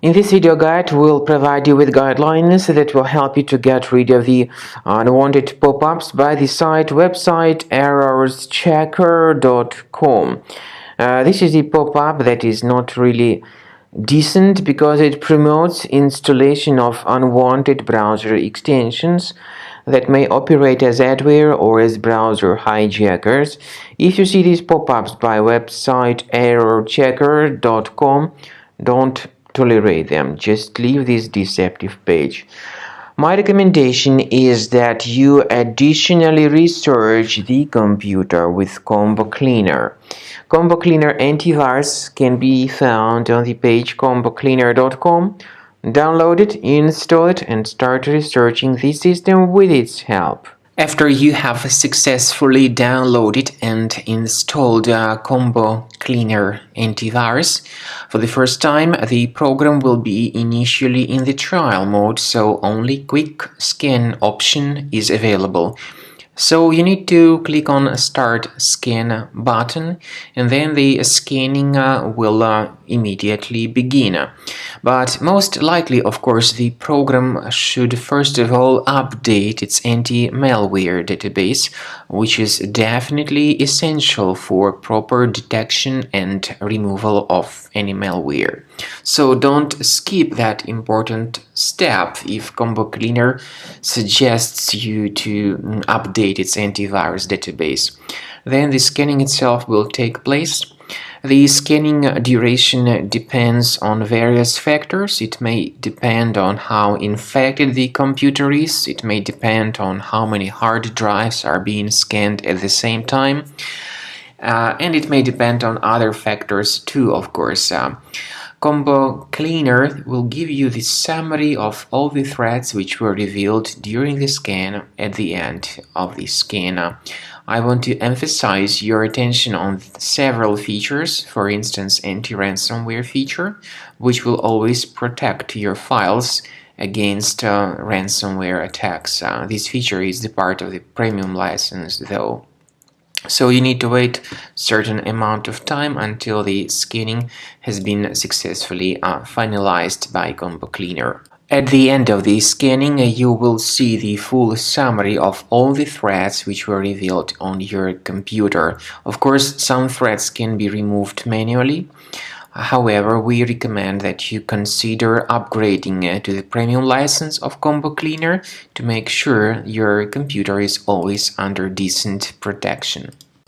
In this video guide, we'll provide you with guidelines that will help you to get rid of the unwanted pop-ups by the website errorschecker.com. This is the pop-up that is not really decent because it promotes installation of unwanted browser extensions that may operate as adware or as browser hijackers. If you see these pop-ups by website errorchecker.com, don't tolerate them. Just leave this deceptive page. My recommendation is that you additionally research the computer with Combo Cleaner. Combo Cleaner antivirus can be found on the page combocleaner.com. Download it, install it, and start researching the system with its help. After you have successfully downloaded and installed Combo Cleaner antivirus, for the first time the program will be initially in the trial mode, so only quick scan option is available. So you need to click on Start Scan button, and then the scanning will immediately begin. But most likely, of course, the program should first of all update its anti-malware database, which is definitely essential for proper detection and removal of any malware. So don't skip that important step if Combo Cleaner suggests you to update its antivirus database. Then the scanning itself will take place. The scanning duration depends on various factors. It may depend on how infected the computer is. It may depend on how many hard drives are being scanned at the same time. And it may depend on other factors too, of course. Combo Cleaner will give you the summary of all the threats which were revealed during the scan at the end of the scan. I want to emphasize your attention on several features, for instance anti-ransomware feature, which will always protect your files against ransomware attacks. This feature is the part of the premium license though. So you need to wait a certain amount of time until the scanning has been successfully finalized by Combo Cleaner. At the end of the scanning, you will see the full summary of all the threats which were revealed on your computer. Of course, some threats can be removed manually. However, we recommend that you consider upgrading to the premium license of Combo Cleaner to make sure your computer is always under decent protection.